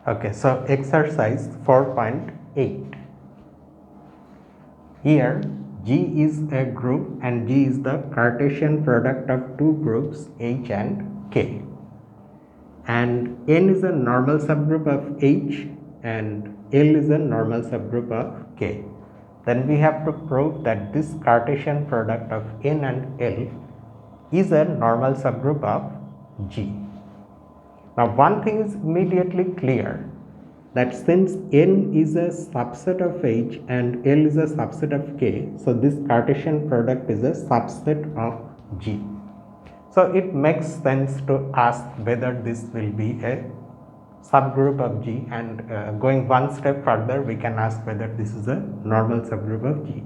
Okay, so exercise 4.8. Here G is a group and G is the Cartesian product of two groups H and K. And N is a normal subgroup of H and L is a normal subgroup of K. Then we have to prove that this Cartesian product of N and L is a normal subgroup of G. Now one thing is immediately clear, that since N is a subset of H and L is a subset of K, so this Cartesian product is a subset of G. So it makes sense to ask whether this will be a subgroup of G, and going one step further we can ask whether this is a normal subgroup of G,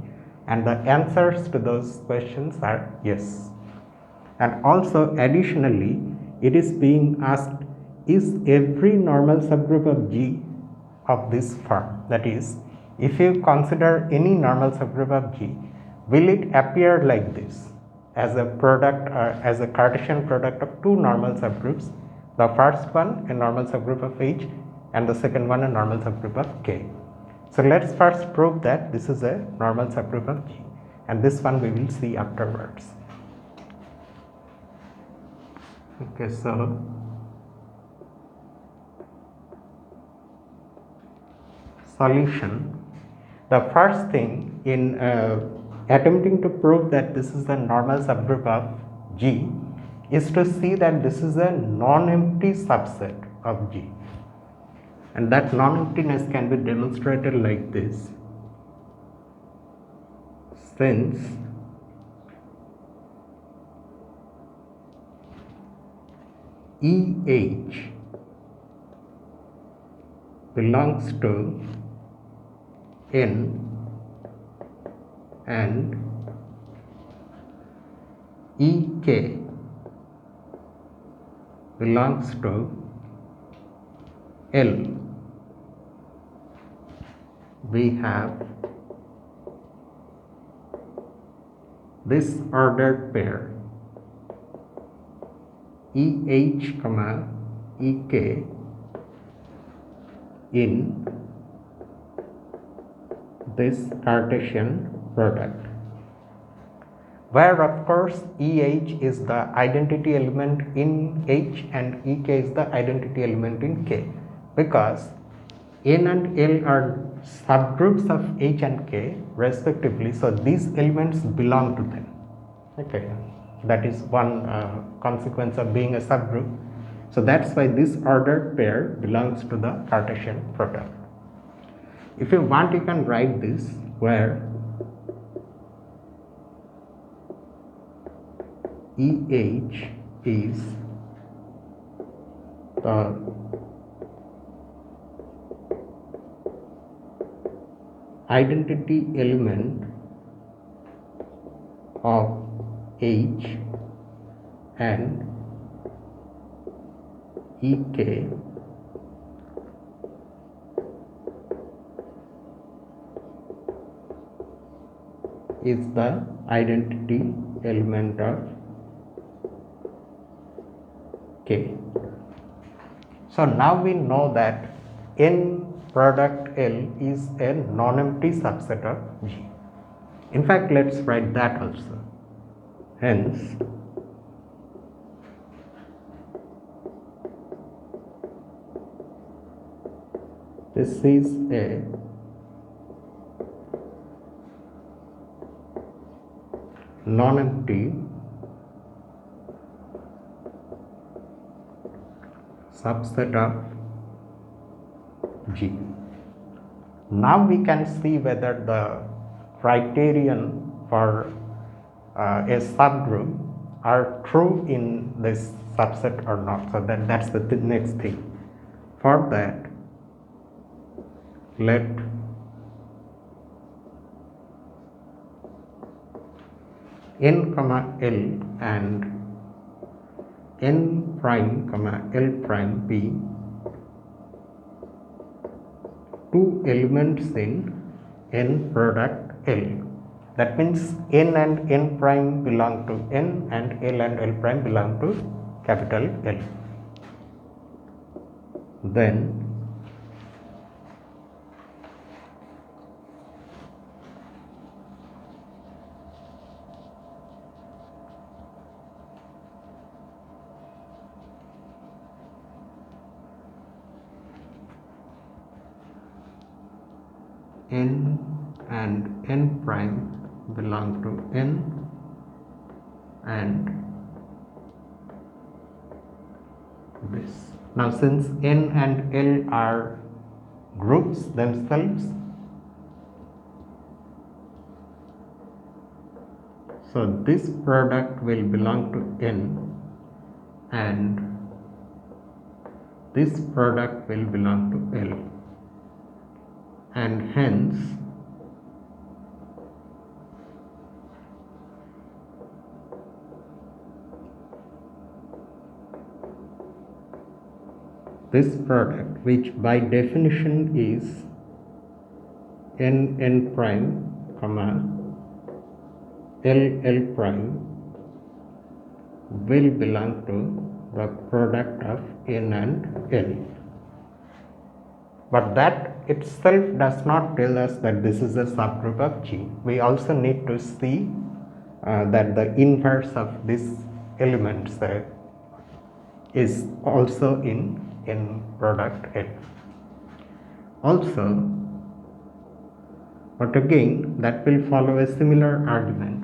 and the answers to those questions are yes. And also additionally it is being asked, is every normal subgroup of G of this form? That is, if you consider any normal subgroup of G, will it appear like this as a product or as a Cartesian product of two normal subgroups, the first one a normal subgroup of H and the second one a normal subgroup of K? So let's first prove that this is a normal subgroup of G, and this one we will see afterwards. Okay, so solution. The first thing in attempting to prove that this is the normal subgroup of G is to see that this is a non-empty subset of G, and that non-emptiness can be demonstrated like this. Since EH belongs to N and EK belongs to L, we have this ordered pair EH, EK in this Cartesian product, where of course EH is the identity element in H and EK is the identity element in K, because N and L are subgroups of H and K respectively, so these elements belong to them. Okay, that is one consequence of being a subgroup. So that's why this ordered pair belongs to the Cartesian product. If you want, you can write this, where EH is the identity element of H and EK is the identity element of K. So now we know that N product L is a non-empty subset of G. In fact, let's write that also. Hence, this is a non-empty subset of G. Now we can see whether the criterion for a subgroup are true in this subset or not. So that's the next thing. For that, let N, L and N prime, L prime be two elements in N product L. That means N and N prime belong to N and L prime belong to capital L. Then n and n prime belong to n and this. Now since n and L are groups themselves, so this product will belong to n and this product will belong to L, and hence this product, which by definition is n prime comma L prime, will belong to the product of n and L. But that itself does not tell us that this is a subgroup of G. We also need to see that the inverse of this element is also in n product L. Also, but again that will follow a similar argument.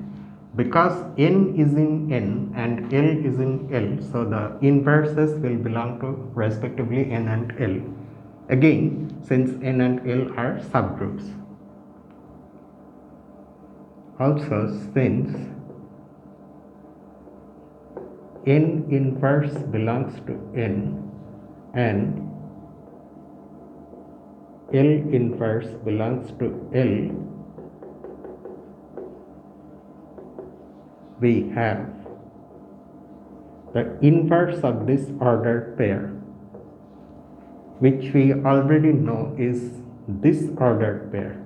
Because n is in n and L is in L, so the inverses will belong to respectively n and L. Again, since n and L are subgroups. Also, since n inverse belongs to n and L inverse belongs to L, we have the inverse of this ordered pair, which we already know is this ordered pair.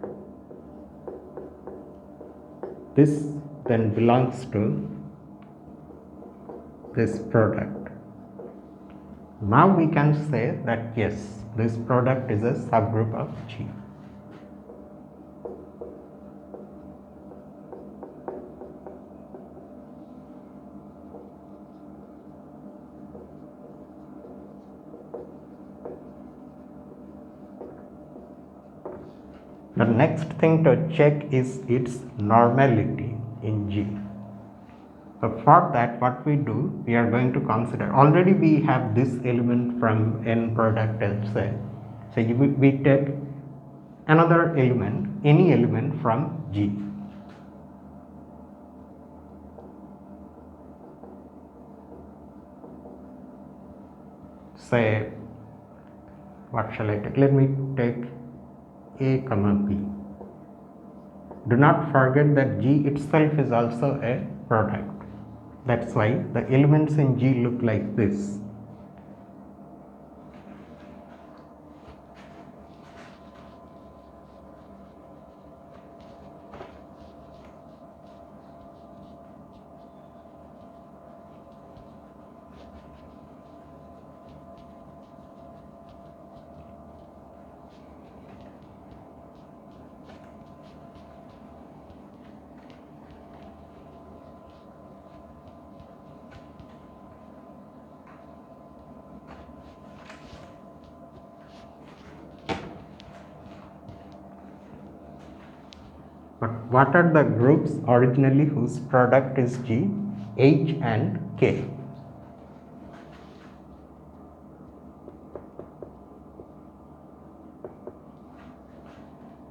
This then belongs to this product. Now we can say that yes, this product is a subgroup of G. The next thing to check is its normality in G. So for that, what we do, we are going to consider, already we have this element from n product L, say. So we take another element, any element from G. Say, what shall I take? Let me take A comma B. Do not forget that G itself is also a product. That's why the elements in G look like this. But what are the groups originally whose product is G? H and K.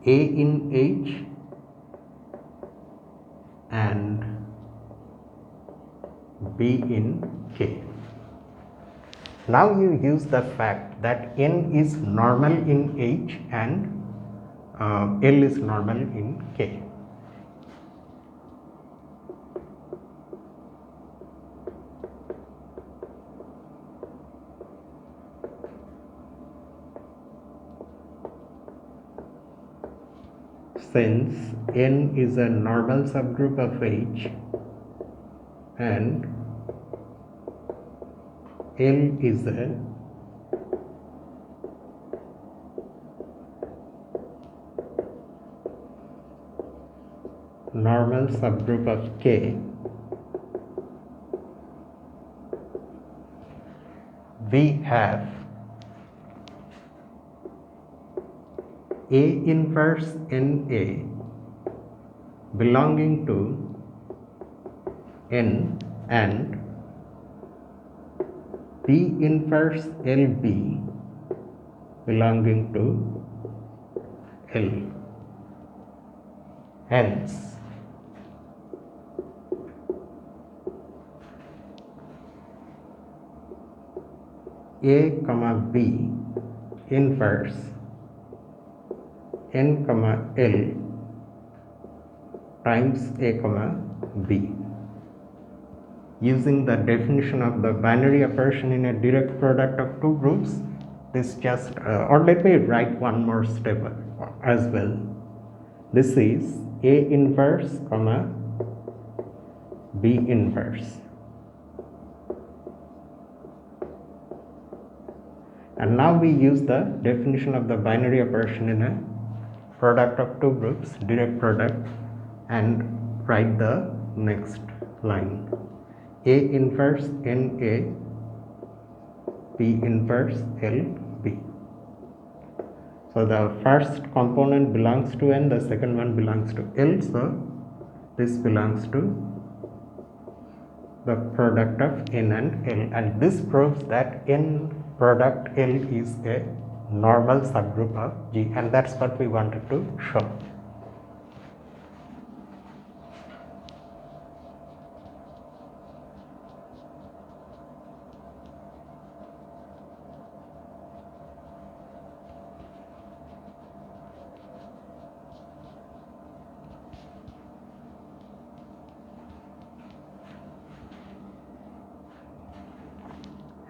A in H and B in K. Now you use the fact that N is normal in H and L is normal in K. Since N is a normal subgroup of H and L is a normal subgroup of K, we have A inverse NA belonging to N and P inverse LB belonging to L. Hence, A comma B inverse N comma L times A comma B. Using the definition of the binary operation in a direct product of two groups, this just or let me write one more step as well. This is A inverse comma B inverse, and now we use the definition of the binary operation in a product of two groups, direct product, and write the next line. A inverse NA P inverse LB. So the first component belongs to N, the second one belongs to L, so this belongs to the product of N and L, and this proves that N product L is a normal subgroup of G, and that's what we wanted to show.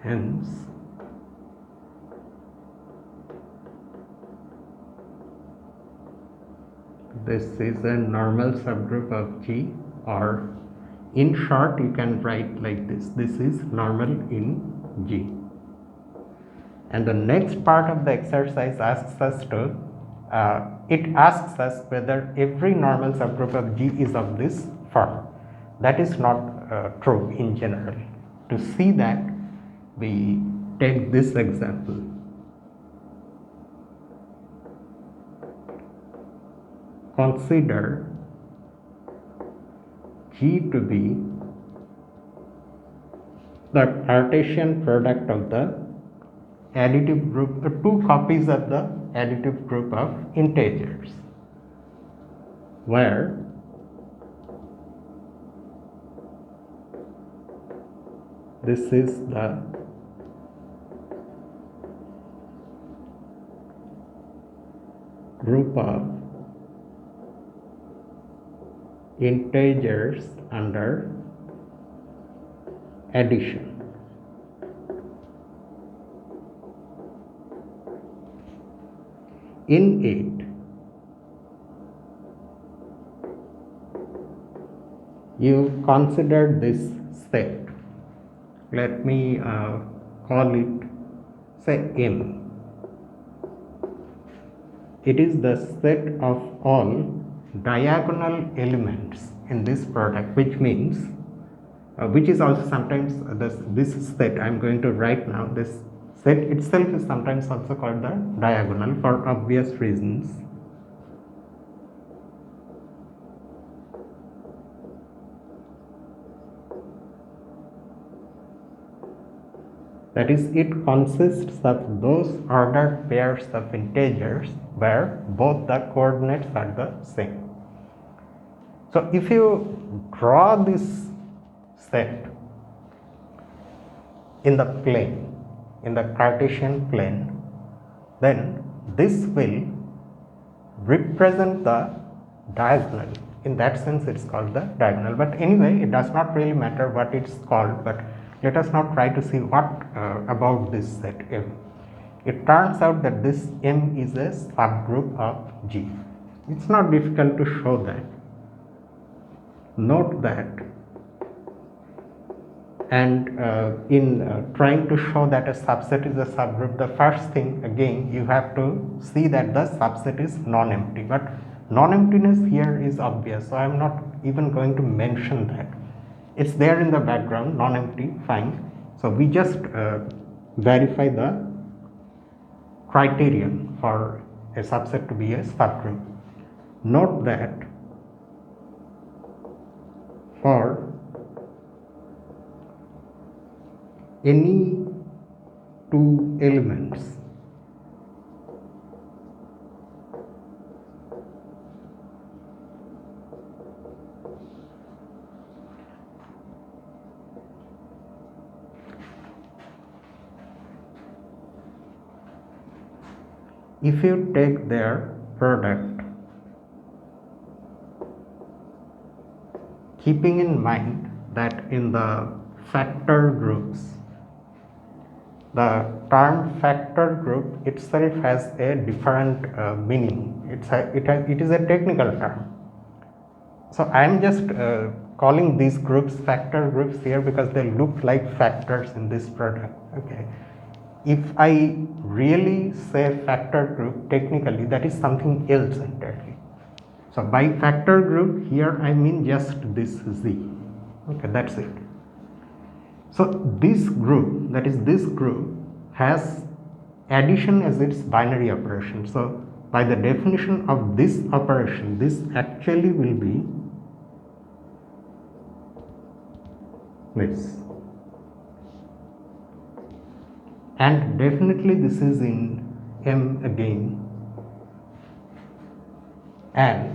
Hence, this is a normal subgroup of G, or in short you can write like this: this is normal in G. And the next part of the exercise asks us to whether every normal subgroup of G is of this form. That is not true in general. To see that, we take this example. Consider G to be the Cartesian product of the additive group, two copies of the additive group of integers, where this is the group of integers under addition. In it, you consider this set. Let me call it, say, M. It is the set of all diagonal elements in this product, which means which is also sometimes this set I am going to write now. This set itself is sometimes also called the diagonal for obvious reasons. That is, it consists of those ordered pairs of integers where both the coordinates are the same. So if you draw this set in the plane, in the Cartesian plane, then this will represent the diagonal. In that sense, it's called the diagonal. But anyway, it does not really matter what it's called, but let us now try to see what about this set M. It turns out that this M is a subgroup of G. It's not difficult to show that. Note that, and in trying to show that a subset is a subgroup, the first thing again you have to see that the subset is non-empty. But non-emptiness here is obvious, so I am not even going to mention that. It's there in the background, non-empty, fine. So we just verify the criterion for a subset to be a subgroup. Note that for any two elements if you take their product, keeping in mind that in the factor groups, the term factor group itself has a different meaning. It is a technical term. So I am just calling these groups factor groups here because they look like factors in this product. Okay. If I really say factor group, technically that is something else entirely. So by factor group here I mean just this Z. Okay, that's it. So this group, that is this group, has addition as its binary operation. So by the definition of this operation, this actually will be this. And definitely this is in M again, and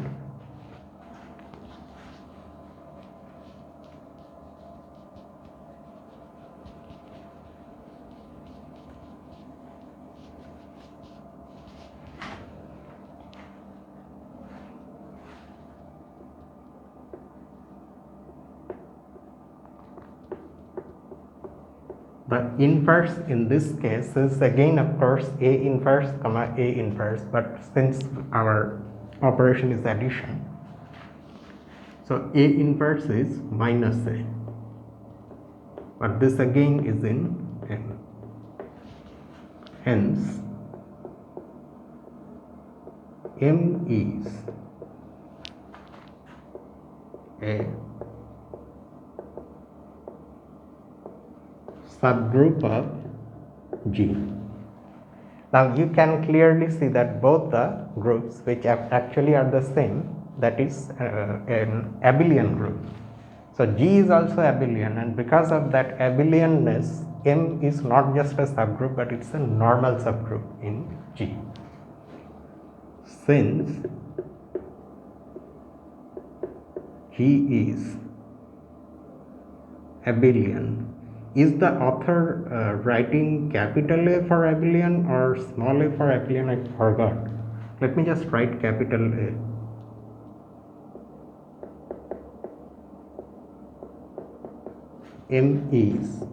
the inverse in this case is again of course A inverse comma A inverse, but since our operation is addition, so A inverse is minus A, but this again is in M. Hence M is a subgroup of G. Now you can clearly see that both the groups which actually are the same, that is an abelian group. So G is also abelian, and because of that abelianness, M is not just a subgroup but it's a normal subgroup in G. Since G is abelian, is the author writing capital A for abelian or small a for abelian? I forgot. Let me just write capital A. M is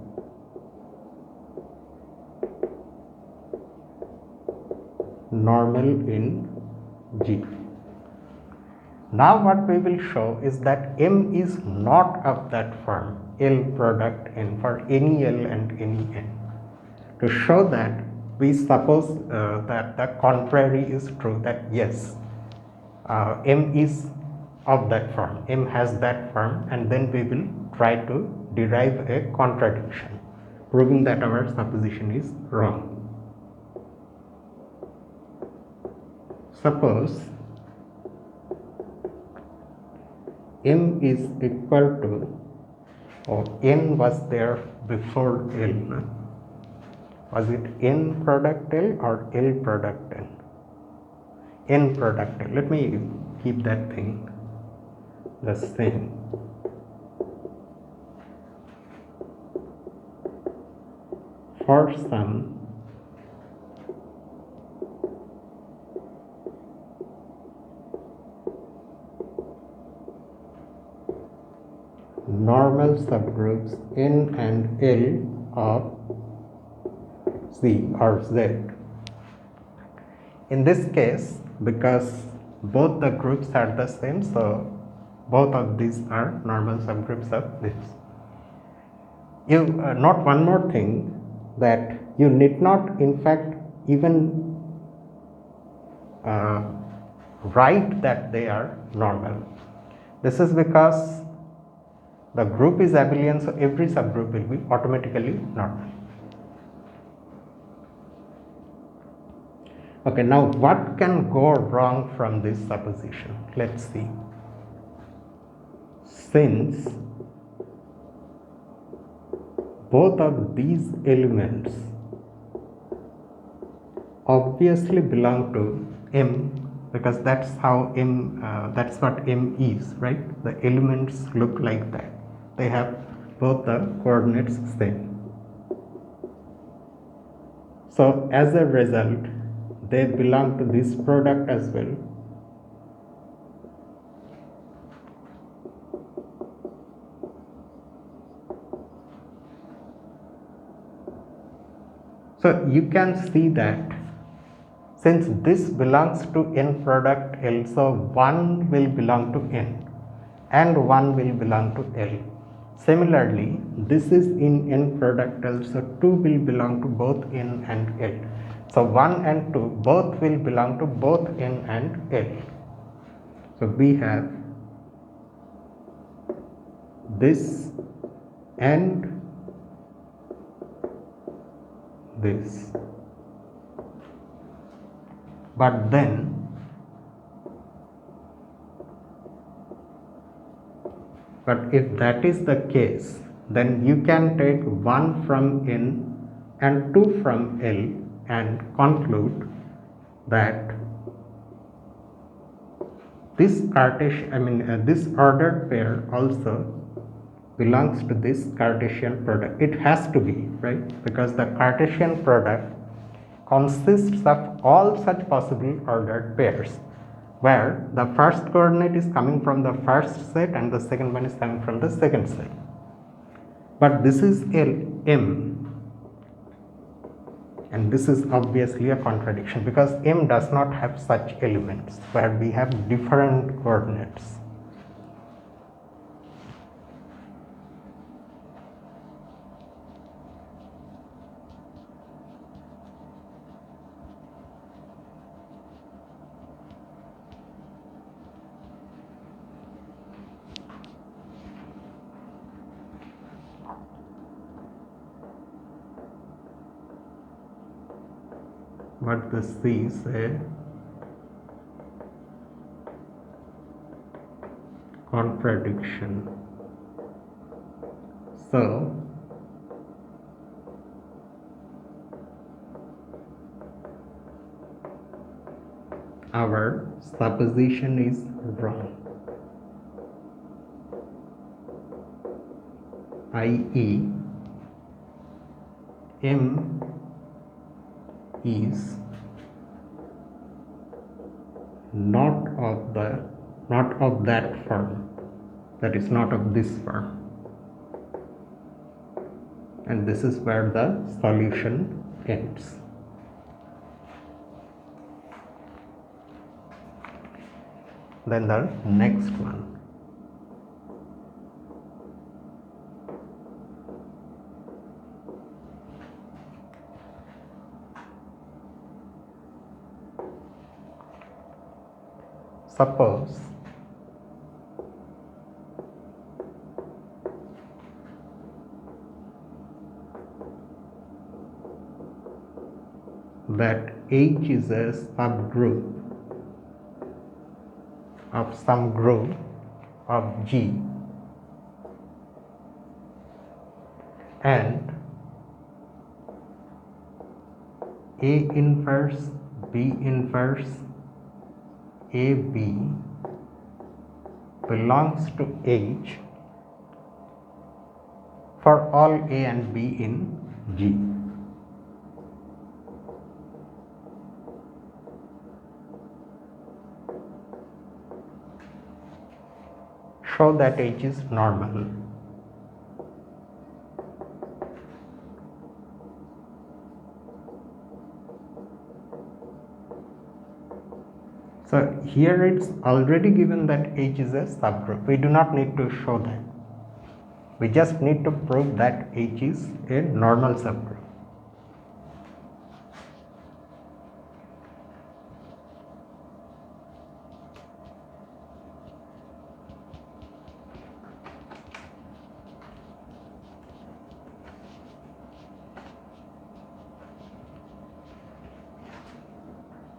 normal in G. Now what we will show is that M is not of that form, L product N, for any L and any N. To show that, we suppose that the contrary is true, that yes, M is of that form, M has that form, and then we will try to derive a contradiction, proving that our supposition is wrong. Suppose M is equal to, or N was there before L, no? Was it N product L or L product N? N product L. Let me keep that thing the same. For some normal subgroups N and L of Z or Z. In this case, because both the groups are the same, so both of these are normal subgroups of this. You note one more thing, that you need not in fact even write that they are normal. This is because the group is abelian, so every subgroup will be automatically normal. Okay, now what can go wrong from this supposition? Let's see. Since both of these elements obviously belong to M, because that's how M, that's what M is, right? The elements look like that. They have both the coordinates same. So as a result, they belong to this product as well. So you can see that since this belongs to N product L, so 1 will belong to N and 1 will belong to L. Similarly, this is in N product L, so 2 will belong to both N and L. So 1 and 2 both will belong to both N and L. So we have this and this. But then if that is the case, then you can take 1 from N and 2 from L and conclude that this Cartesian, this ordered pair also belongs to this Cartesian product. It has to be, right? Because the Cartesian product consists of all such possible ordered pairs, where the first coordinate is coming from the first set and the second one is coming from the second set. But this is M, and this is obviously a contradiction because M does not have such elements where we have different coordinates. But this is a contradiction. So our supposition is wrong, i.e. M is not of that form, that is not of this form, and this is where the solution ends. Then the next one. Suppose that H is a subgroup of some group of G, and A inverse, B inverse, AB belongs to H for all A and B in G. Show that H is normal. So here it's already given that H is a subgroup. We do not need to show that. We just need to prove that H is a normal subgroup.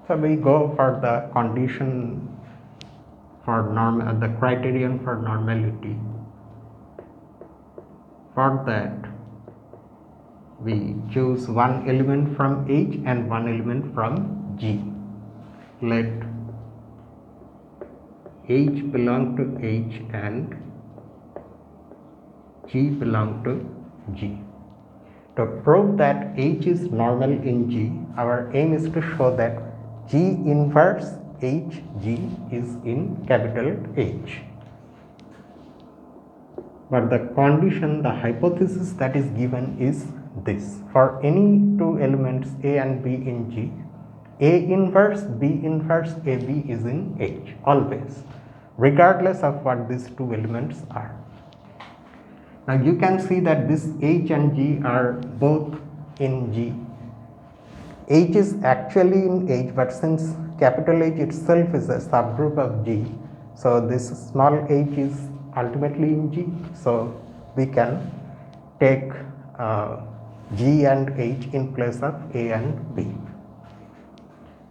So we go for the condition for the criterion for normality. For that, we choose one element from H and one element from G. Let H belong to H and G belong to G. To prove that H is normal in G, our aim is to show that G inverse HG is in capital H. But the condition, the hypothesis that is given is this: for any two elements A and B in G, A inverse B inverse AB is in H always, regardless of what these two elements are. Now you can see that this H and G are both in G. H is actually in H, but since capital H itself is a subgroup of G, so this small h is ultimately in G. So we can take G and H in place of A and B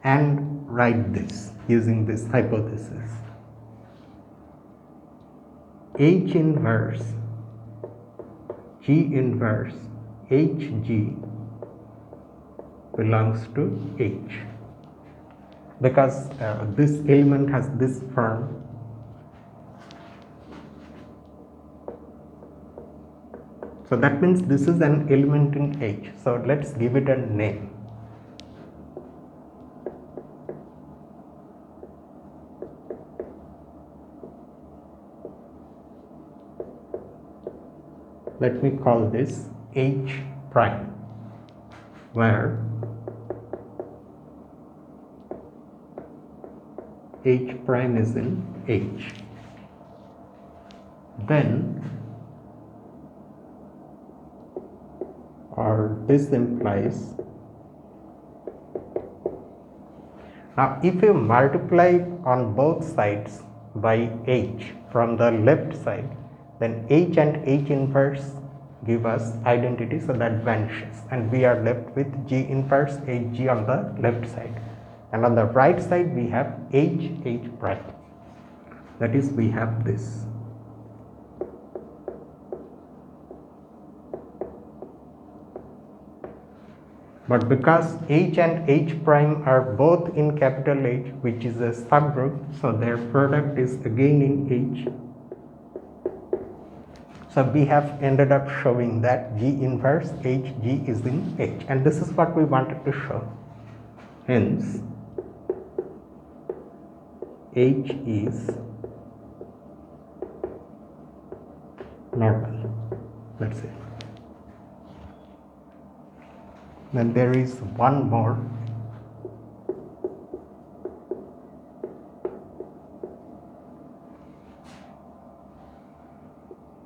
and write this using this hypothesis. H inverse G inverse HG belongs to H because this element has this form. So that means this is an element in H. So let's give it a name. Let me call this H prime, where H prime is in H. Then, or this implies, now if you multiply on both sides by H from the left side, then H and H inverse give us identity, so that vanishes and we are left with G inverse HG on the left side, and on the right side we have H prime, that is we have this. But because H and H prime are both in capital H, which is a subgroup, so their product is again in H. So we have ended up showing that G inverse HG is in H, and this is what we wanted to show. Hence, H is normal. That's it. Then there is one more.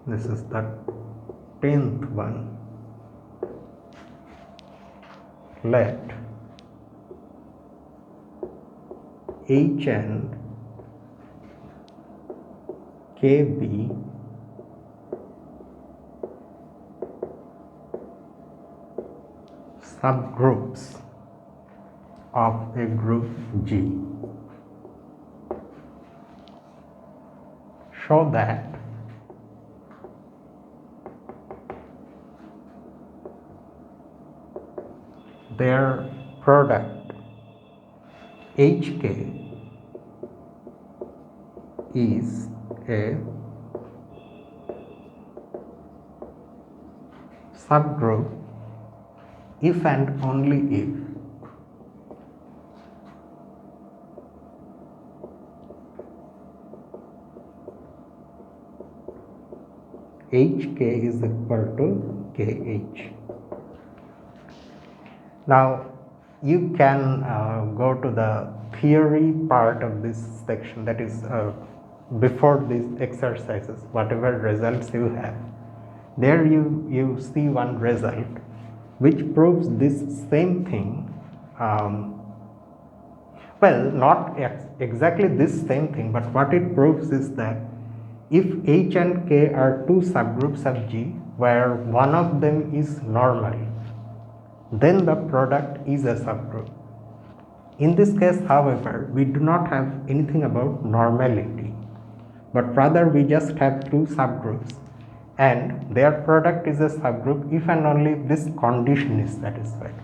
This is the 10th one. Let H and K be subgroups of a group G. Show that their product HK is a subgroup if and only if HK is equal to KH. Now you can go to the theory part of this section, that is before these exercises, whatever results you have, there you see one result which proves this same thing. Well, not exactly this same thing, but what it proves is that if H and K are two subgroups of G where one of them is normal, then the product is a subgroup. In this case, however, we do not have anything about normality, but rather we just have two subgroups and their product is a subgroup if and only this condition is satisfied.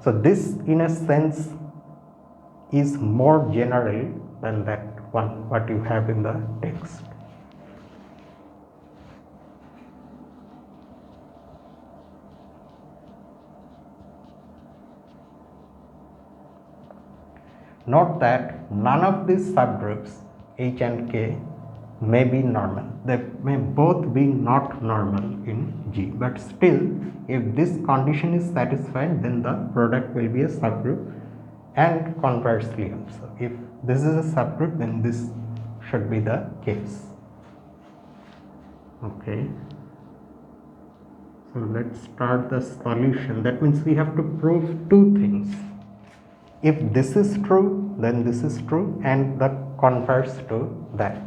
So this in a sense is more general than that one what you have in the text. Note that none of these subgroups H and K may be normal. They may both be not normal in G, but still if this condition is satisfied, then the product will be a subgroup, and conversely also. If this is a subgroup, then this should be the case. Okay. So let's start the solution. That means we have to prove two things. If this is true, then this is true, and the converse to that.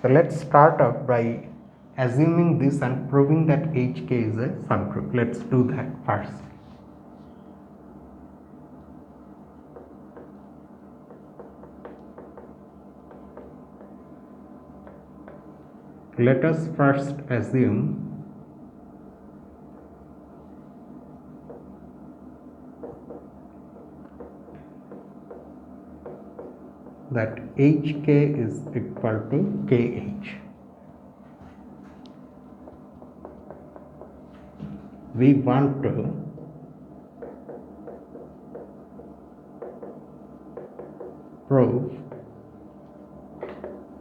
So let's start off by assuming this and proving that HK is a subgroup. Let's do that first. Let us first assume that HK is equal to KH. We want to prove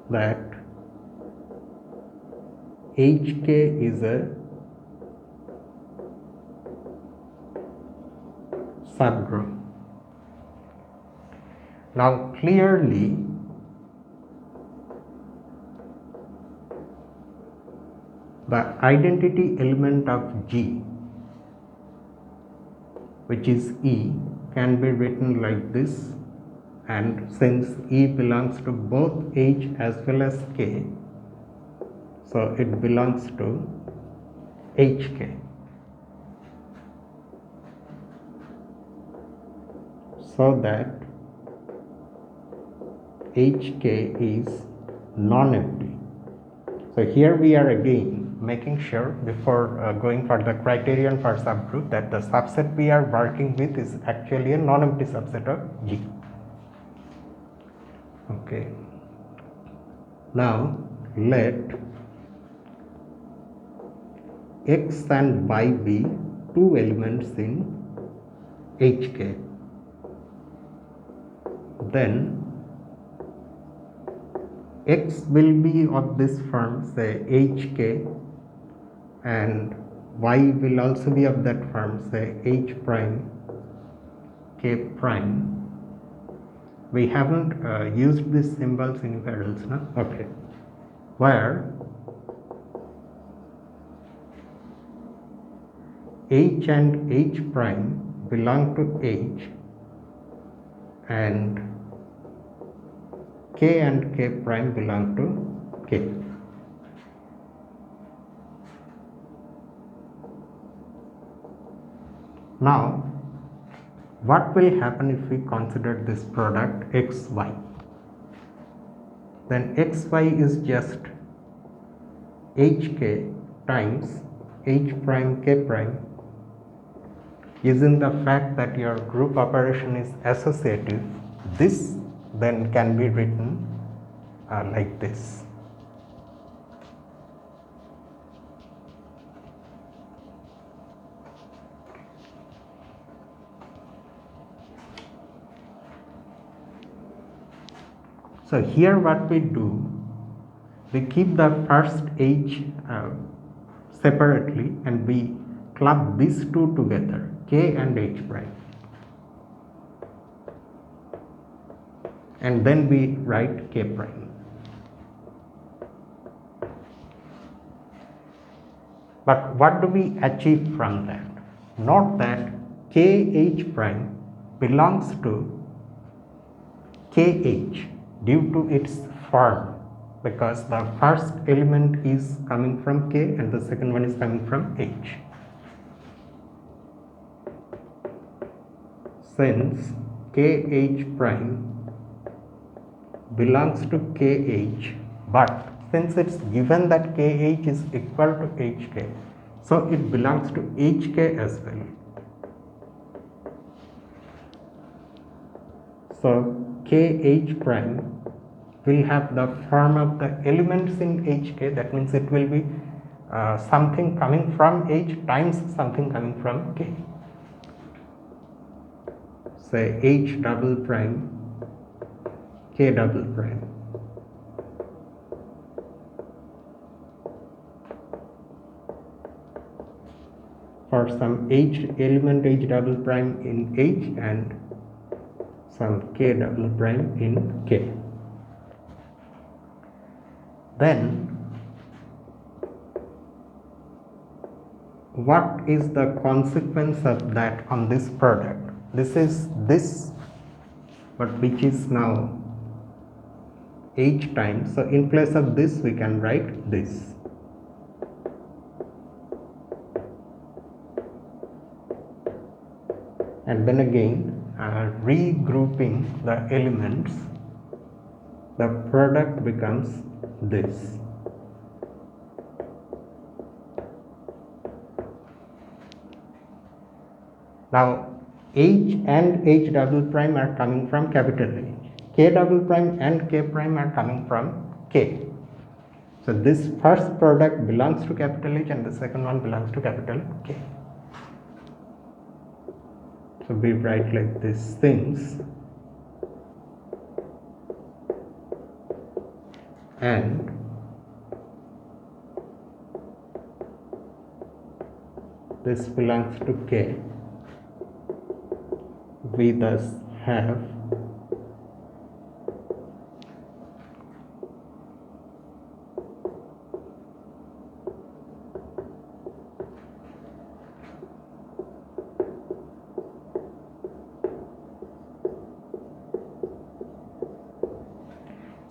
that HK is a subgroup. Now clearly the identity element of G, which is E, can be written like this, and since E belongs to both H as well as K, so it belongs to HK. So that HK is non-empty. So here we are again making sure before going for the criterion for subgroup that the subset we are working with is actually a non-empty subset of G. Okay. Now let X and Y be two elements in HK. Then X will be of this form, say HK, and Y will also be of that form, say H prime, K prime. We haven't used these symbols anywhere else, no? Okay. Where H and H prime belong to H, and K and K prime belong to K. Now, what will happen if we consider this product XY? Then XY is just HK times H prime K prime, using the fact that your group operation is associative. This then can be written like this. So here what we do, we keep the first H separately and we club these two together, K and H prime. And then we write K prime. But what do we achieve from that? Note that KH prime belongs to KH due to its form, because the first element is coming from K and the second one is coming from H. Since kh prime belongs to kh, but since it's given that kh is equal to hk, so it belongs to hk as well. So kh prime will have the form of the elements in hk, that means it will be something coming from h times something coming from k. Say h double prime k double prime. For some h element h double prime in h and some k double prime in k. Then what is the consequence of that on this product? This is this, but which is now h times, so in place of this we can write this. And then again regrouping the elements, the product becomes this. Now h and h double prime are coming from capital H, k double prime and k prime are coming from k. So this first product belongs to capital H and the second one belongs to capital K. So we write like these things, and this belongs to K. We thus have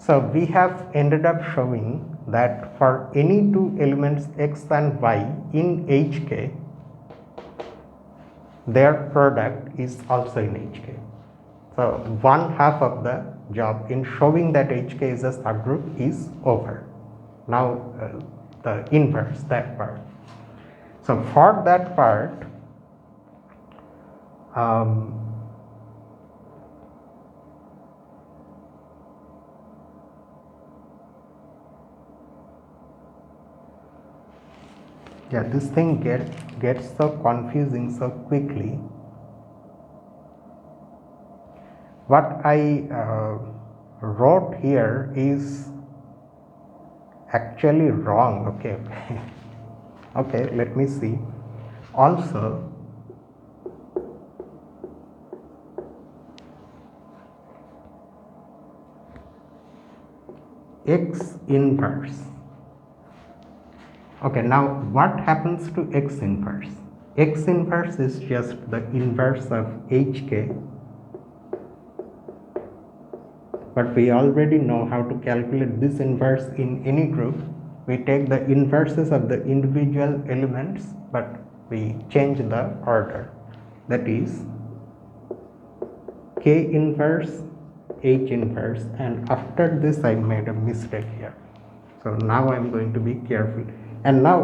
So we have ended up showing that for any two elements x and y in hk, their product is also in hk. So one half of the job in showing that hk is a subgroup is over. Now the inverse, that part. So for that part, yeah, this thing gets so confusing so quickly. What I wrote here is actually wrong. Okay. Okay, let me see. Also, x inverse. Okay, now what happens to x inverse? X inverse is just the inverse of hk, but we already know how to calculate this inverse in any group. We take the inverses of the individual elements, but we change the order. That is k inverse, h inverse, and after this I made a mistake here. So now I am going to be careful. And now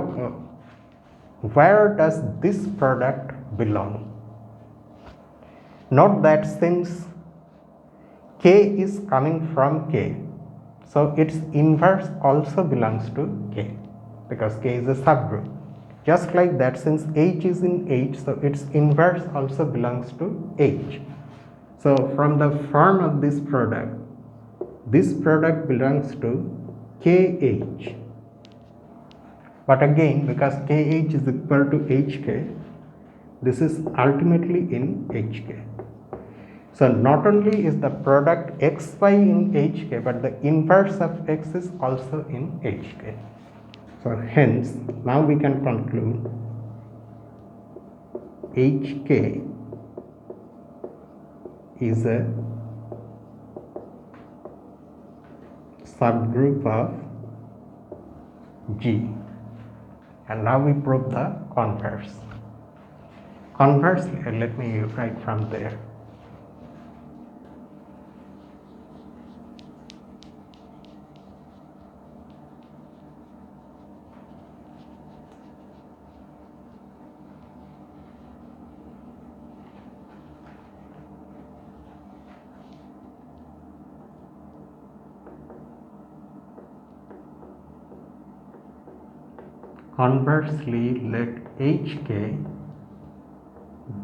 where does this product belong? Note that since k is coming from k, so its inverse also belongs to k, because k is a subgroup. Just like that, since h is in h, so its inverse also belongs to h. So from the form of this product belongs to kh. But again, because kh is equal to hk, this is ultimately in hk. So not only is the product xy in hk, but the inverse of x is also in hk. So hence, now we can conclude hk is a subgroup of G. And now we prove the converse. Conversely, let me write from there. Conversely, let Hk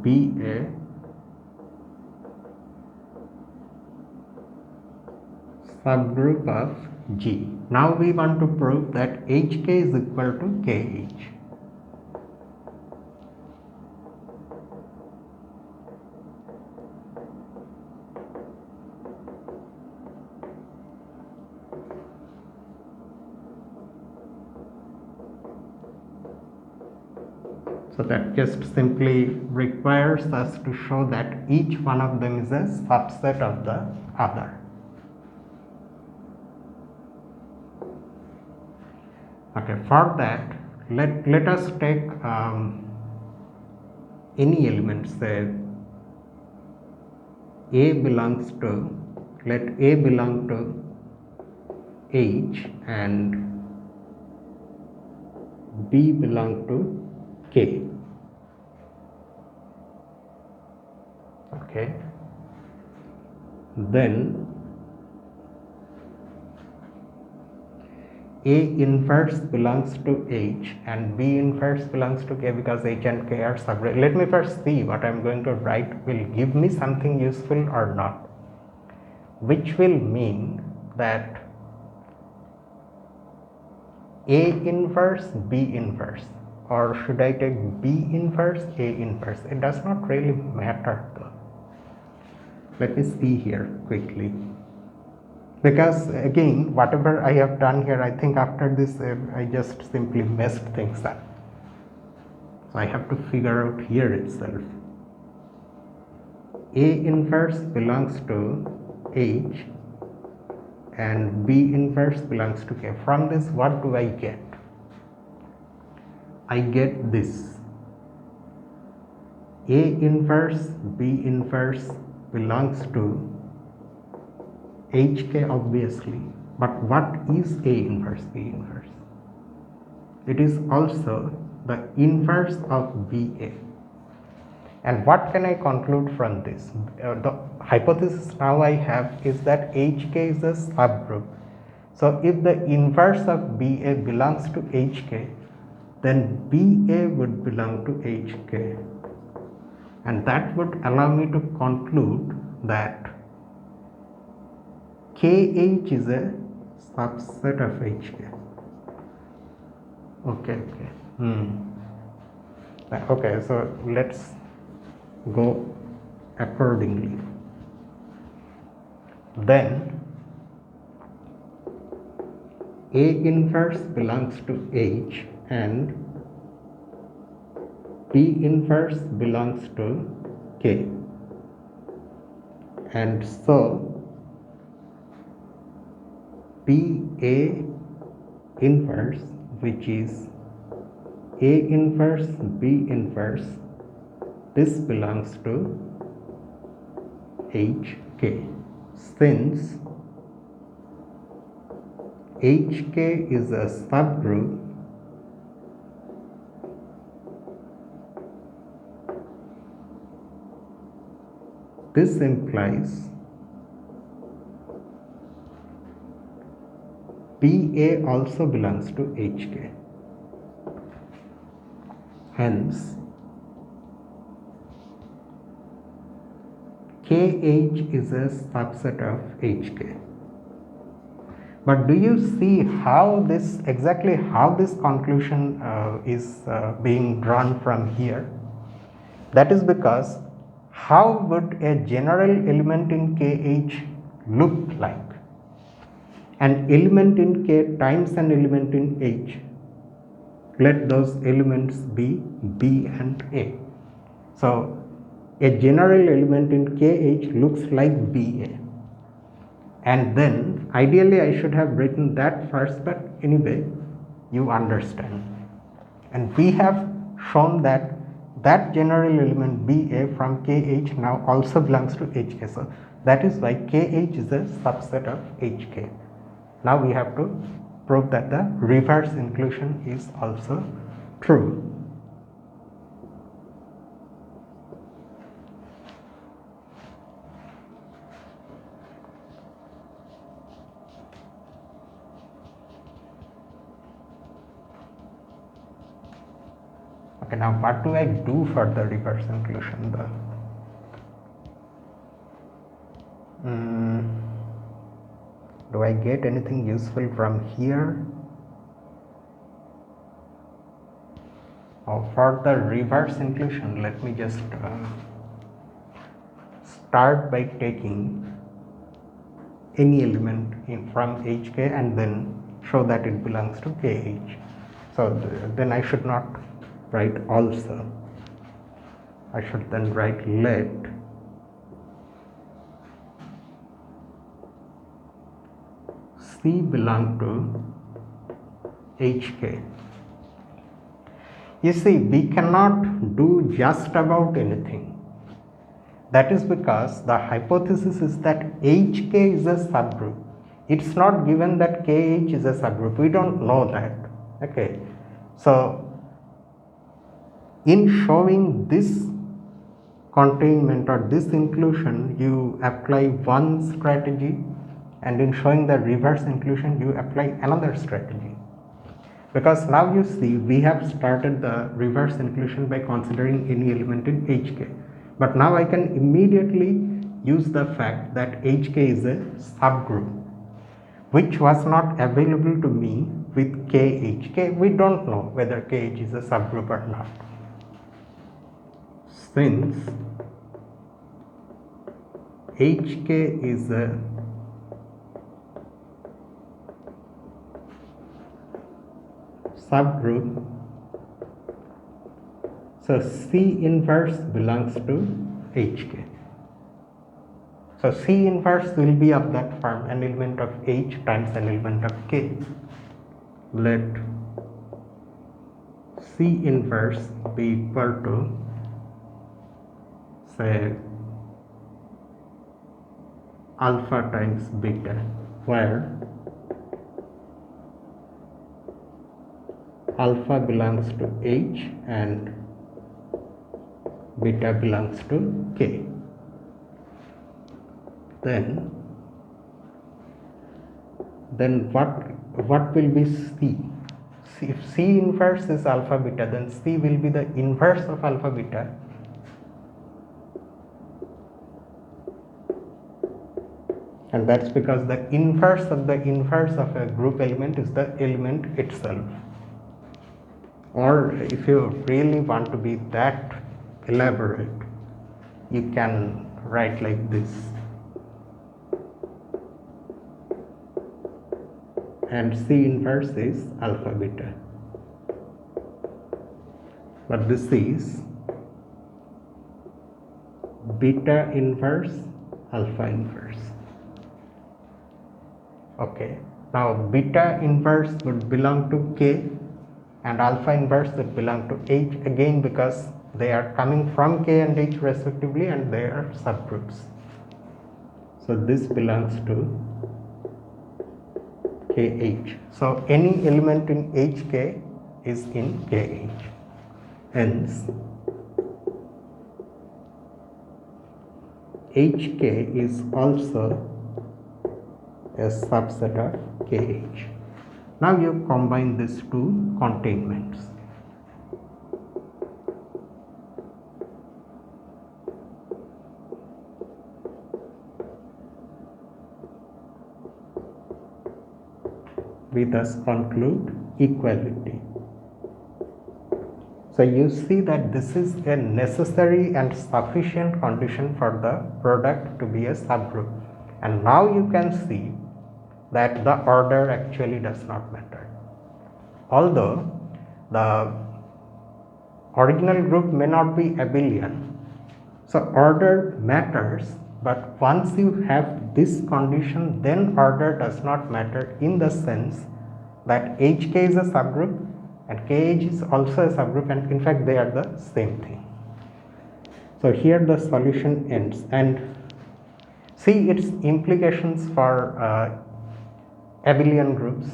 be a subgroup of G. Now we want to prove that Hk is equal to Kh. So that just simply requires us to show that each one of them is a subset of the other. Okay, for that, let us take any element, say A belongs to, let A belong to H and B belong to K. Okay, then A inverse belongs to H and B inverse belongs to K because H and K are subgroup. Let me first see what I am going to write will give me something useful or not, which will mean that A inverse, B inverse, or should I take B inverse, A inverse? It does not really matter though. Let me see here quickly. Because again, whatever I have done here, I think after this I just simply messed things up. So I have to figure out here itself. A inverse belongs to H and B inverse belongs to K. From this, what do I get? I get this. A inverse, B inverse belongs to Hk obviously, but what is A inverse, B inverse? It is also the inverse of BA. And what can I conclude from this? The hypothesis now I have is that Hk is a subgroup. So if the inverse of BA belongs to Hk, then BA would belong to Hk. And that would allow me to conclude that Kh is a subset of Hk. Okay. Okay, so let's go accordingly. Then A inverse belongs to H and B inverse belongs to K, and so BA inverse, which is A inverse, B inverse, this belongs to Hk. Since Hk is a subgroup, this implies BA also belongs to Hk. Hence, Kh is a subset of Hk. But do you see how this, exactly how this conclusion is being drawn from here? That is because how would a general element in Kh look like? An element in K times an element in H. Let those elements be B and A. So a general element in Kh looks like BA. And then ideally I should have written that first, but anyway, you understand. And we have shown that that general element BA from Kh now also belongs to Hk. So that is why Kh is a subset of Hk. Now we have to prove that the reverse inclusion is also true. Okay, now what do I do for the reverse inclusion though? Do I get anything useful from here? For the reverse inclusion, let me just start by taking any element from hk and then show that it belongs to kh. So then I should not write also. I should then write let C belong to hk. You see, we cannot do just about anything. That is because the hypothesis is that hk is a subgroup. It's not given that kh is a subgroup. We don't know that. Okay. So, in showing this containment or this inclusion, you apply one strategy, and in showing the reverse inclusion, you apply another strategy. Because now you see, we have started the reverse inclusion by considering any element in hk. But now I can immediately use the fact that hk is a subgroup, which was not available to me with kh. We don't know whether kh is a subgroup or not. Since hk is a subgroup, so C inverse belongs to hk. So C inverse will be of that form, an element of h times an element of k. Let C inverse be equal to, say, alpha times beta, where alpha belongs to h and beta belongs to k. Then what will be C? If C inverse is alpha beta, then C will be the inverse of alpha beta. And that's because the inverse of a group element is the element itself. Or if you really want to be that elaborate, you can write like this. And C inverse is alpha beta. But this is beta inverse alpha inverse. Okay. Now beta inverse would belong to K and alpha inverse would belong to H, again because they are coming from K and H respectively and they are subgroups. So this belongs to KH. So any element in HK is in KH. Hence, HK is also a subset of KH. Now you combine these two containments. We thus conclude equality. So you see that this is a necessary and sufficient condition for the product to be a subgroup. And now you can see that the order actually does not matter. Although the original group may not be abelian, so order matters, but once you have this condition, then order does not matter in the sense that HK is a subgroup and KH is also a subgroup, and in fact they are the same thing. So here the solution ends, and see its implications for abelian groups.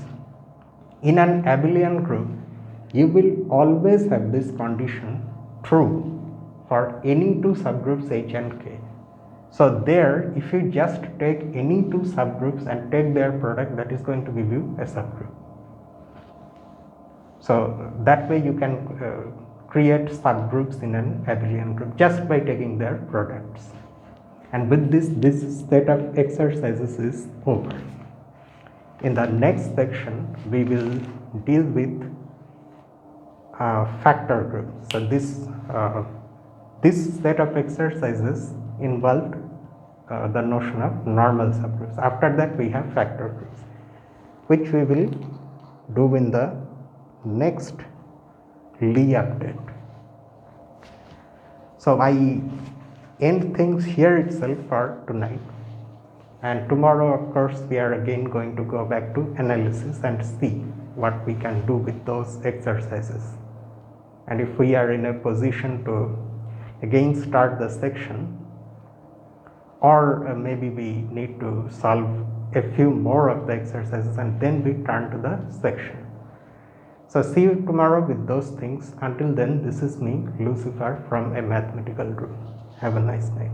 In an abelian group, you will always have this condition true for any two subgroups H and K. So there, if you just take any two subgroups and take their product, that is going to give you a subgroup. So that way you can create subgroups in an abelian group just by taking their products. And with this set of exercises is over. In the next section, we will deal with factor groups. So this set of exercises involved the notion of normal subgroups. After that, we have factor groups, which we will do in the next Lee update. So I end things here itself for tonight, and tomorrow, of course, we are again going to go back to analysis and see what we can do with those exercises. And if we are in a position to again start the section, or maybe we need to solve a few more of the exercises and then we turn to the section. So see you tomorrow with those things. Until then, this is me, Lucifer, from A Mathematical Room. Have a nice night.